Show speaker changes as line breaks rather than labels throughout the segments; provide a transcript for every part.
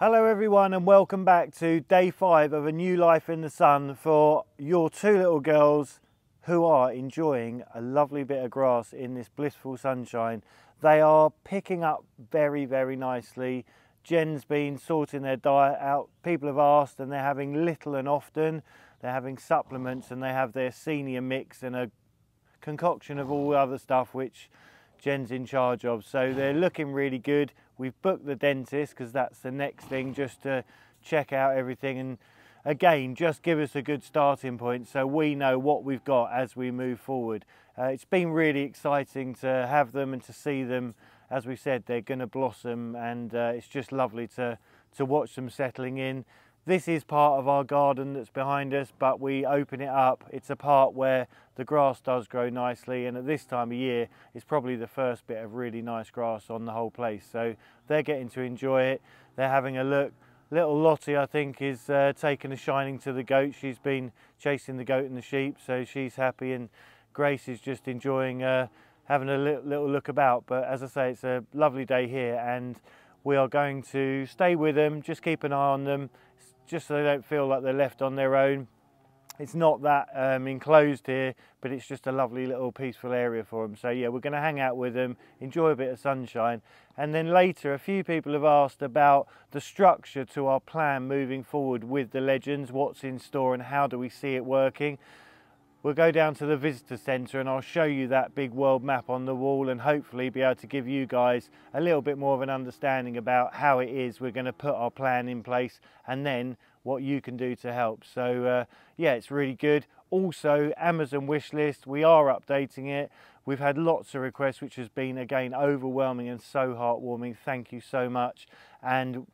Hello everyone and welcome back to day 5 of a new life in the sun for your 2 little girls who are enjoying a lovely bit of grass in this blissful sunshine. They are picking up very nicely. Jen's been sorting their diet out. People have asked and they're having little and often. They're having supplements and they have their senior mix and a concoction of all other stuff which Jen's in charge of. So they're looking really good. We've booked the dentist because that's the next thing, just to check out everything and again just give us a good starting point so we know what we've got as we move forward. It's been really exciting to have them and to see them. As we said, they're going to blossom and it's just lovely to watch them settling in. This is part of our garden that's behind us, but we open it up. It's a part where the grass does grow nicely, and at this time of year it's probably the first bit of really nice grass on the whole place. So they're getting to enjoy it. They're having a look. Little Lottie, I think, is taking a shining to the goat. She's been chasing the goat and the sheep, so she's happy, and Grace is just enjoying having a little look about. But as I say, it's a lovely day here and we are going to stay with them, just keep an eye on them, just so they don't feel like they're left on their own. It's not that enclosed here, but it's just a lovely little peaceful area for them. So yeah, we're going to hang out with them, enjoy a bit of sunshine, and then later a few people have asked about the structure to our plan moving forward with the Legends, what's in store and how do we see it working. We'll go down to the visitor centre and I'll show you that big world map on the wall and hopefully be able to give you guys a little bit more of an understanding about how it is we're going to put our plan in place and then what you can do to help. So yeah, it's really good. Also, Amazon wish list, we are updating it. We've had lots of requests, which has been again overwhelming and so heartwarming. Thank you so much. And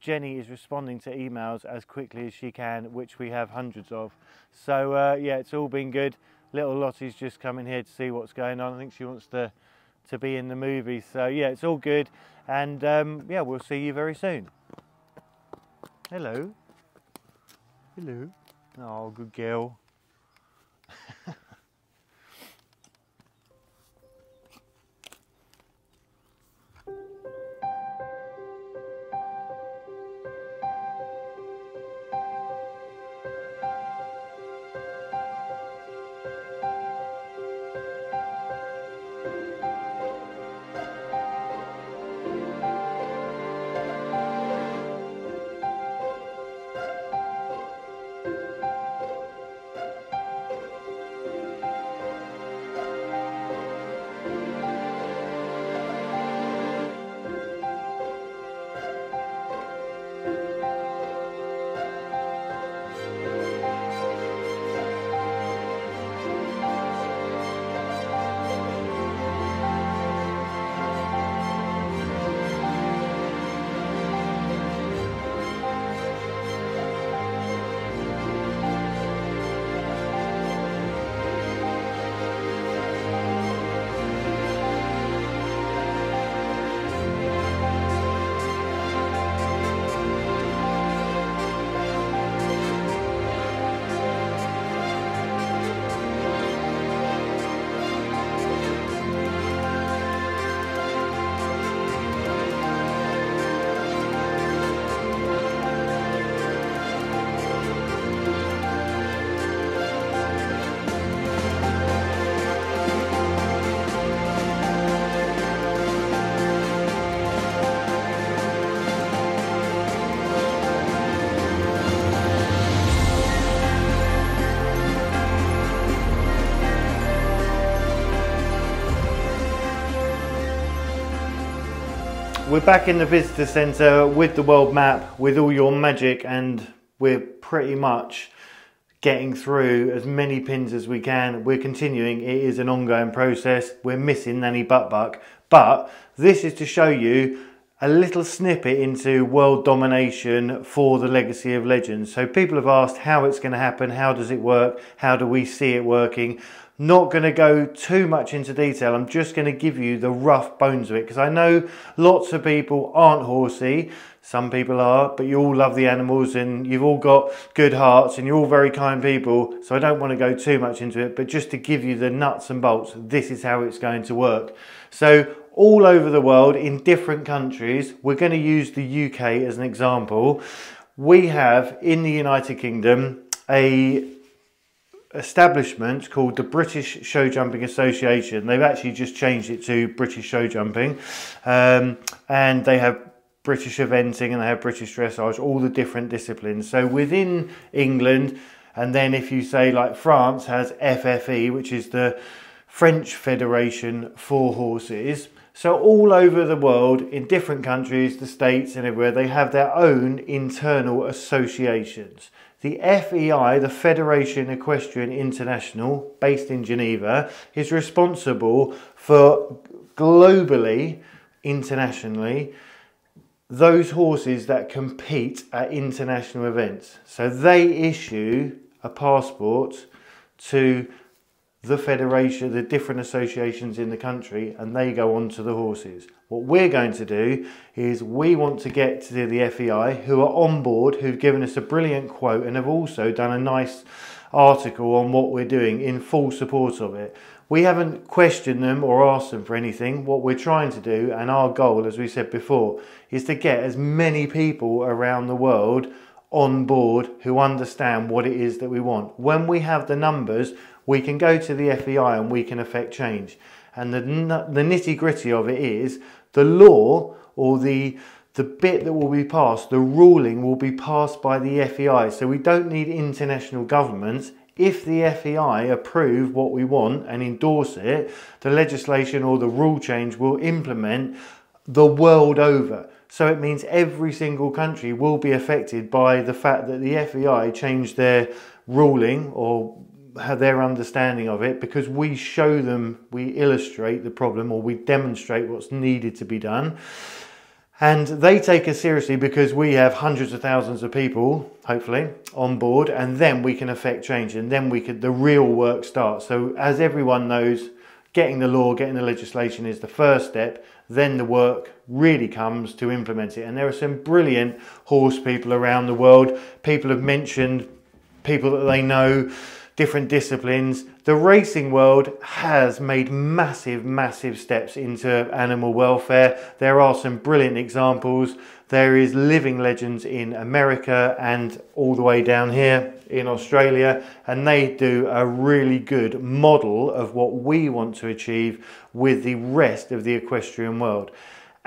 Jenny is responding to emails as quickly as she can, which we have hundreds of. So yeah, it's all been good. Little Lottie's just coming here to see what's going on. I think she wants to be in the movie. So yeah, it's all good. And yeah, we'll see you very soon. Hello. Hello. Oh, good girl. We're back in the visitor centre with the world map, with all your magic, and we're pretty much getting through as many pins as we can. We're continuing, it is an ongoing process. We're missing Nanny Butt-Buck, but this is to show you a little snippet into world domination for the Legacy of Legends. So people have asked how it's going to happen, how does it work, how do we see it working. Not going to go too much into detail, I'm just going to give you the rough bones of it, because I know lots of people aren't horsey, some people are, but you all love the animals and you've all got good hearts and you're all very kind people, so I don't want to go too much into it, but just to give you the nuts and bolts, this is how it's going to work. So all over the world in different countries. We're going to use the UK as an example. We have in the United Kingdom a establishment called the British Show Jumping Association. They've actually just changed it to British Show Jumping, and they have British eventing and they have British dressage, all the different disciplines. So within England, and then if you say like France has FFE, which is the French Federation for Horses. So all over the world, in different countries, the States and everywhere, they have their own internal associations. The FEI, the Federation Equestrian International, based in Geneva, is responsible for globally, internationally, those horses that compete at international events. So they issue a passport to the federation, the different associations in the country, and they go on to the horses. What we're going to do is we want to get to the FEI, who are on board, who've given us a brilliant quote and have also done a nice article on what we're doing in full support of it. We haven't questioned them or asked them for anything. What we're trying to do, and our goal, as we said before, is to get as many people around the world on board who understand what it is that we want. When we have the numbers, we can go to the FEI and we can affect change. And the nitty gritty of it is the law, or the bit that will be passed, the ruling will be passed by the FEI. So we don't need international governments. If the FEI approve what we want and endorse it, the legislation or the rule change will implement the world over. So it means every single country will be affected by the fact that the FEI changed their ruling or have their understanding of it, because we show them, we illustrate the problem, or we demonstrate what's needed to be done. And they take us seriously because we have hundreds of thousands of people, hopefully, on board, and then we can affect change, and then the real work starts. So as everyone knows, getting the law, getting the legislation is the first step, then the work really comes to implement it. And there are some brilliant horse people around the world. People have mentioned people that they know, different disciplines. The racing world has made massive steps into animal welfare. There are some brilliant examples. There is living legends in America and all the way down here in Australia, and they do a really good model of what we want to achieve with the rest of the equestrian world.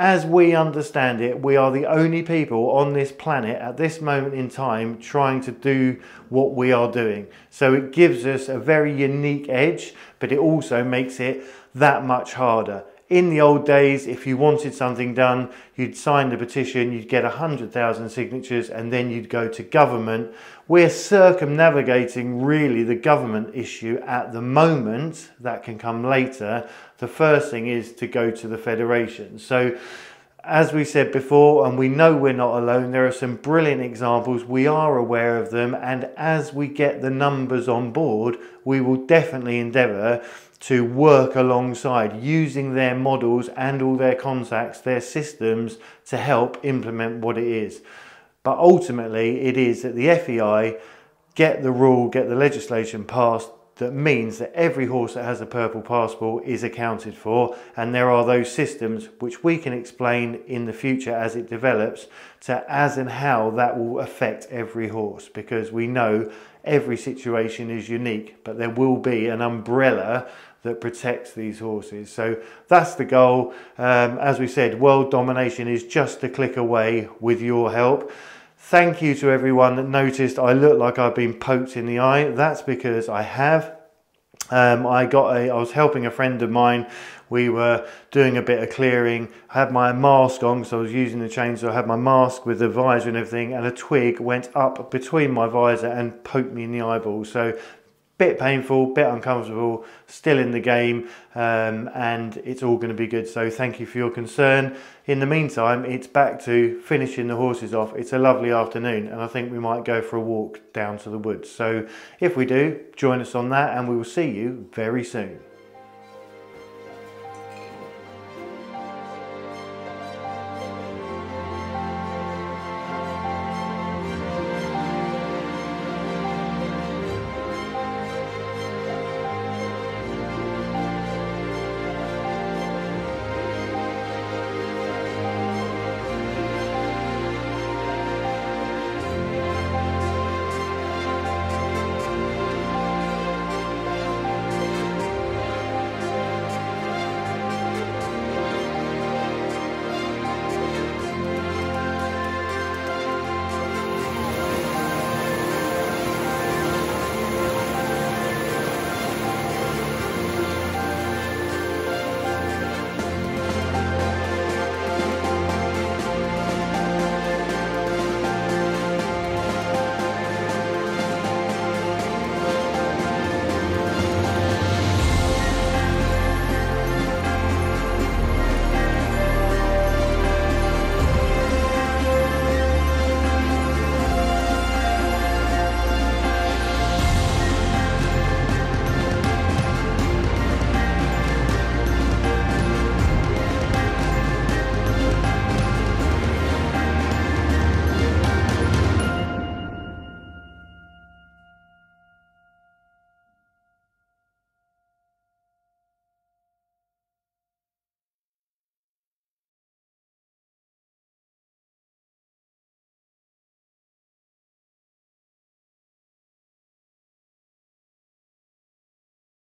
As we understand it, we are the only people on this planet at this moment in time trying to do what we are doing. So it gives us a very unique edge, but it also makes it that much harder. In the old days, if you wanted something done, you'd sign the petition, you'd get 100,000 signatures, and then you'd go to government. We're circumnavigating really the government issue at the moment. That can come later. The first thing is to go to the federation. So as we said before, and we know we're not alone, there are some brilliant examples. We are aware of them, and as we get the numbers on board, we will definitely endeavour to work alongside, using their models and all their contacts, their systems, to help implement what it is. But ultimately it is that the FEI get the rule, get the legislation passed that means that every horse that has a purple passport is accounted for, and there are those systems which we can explain in the future as it develops to as and how that will affect every horse, because we know every situation is unique, but there will be an umbrella that protects these horses. So that's the goal. As we said, world domination is just a click away with your help. Thank you to everyone that noticed I look like I've been poked in the eye. That's because I have. I was helping a friend of mine. We were doing a bit of clearing. I had my mask on because I was using the chainsaw. I had my mask with the visor and everything, and a twig went up between my visor and poked me in the eyeball. So bit painful, bit uncomfortable, still in the game, and it's all going to be good. So thank you for your concern. In the meantime, it's back to finishing the horses off. It's a lovely afternoon, and I think we might go for a walk down to the woods. So if we do, join us on that, and we will see you very soon.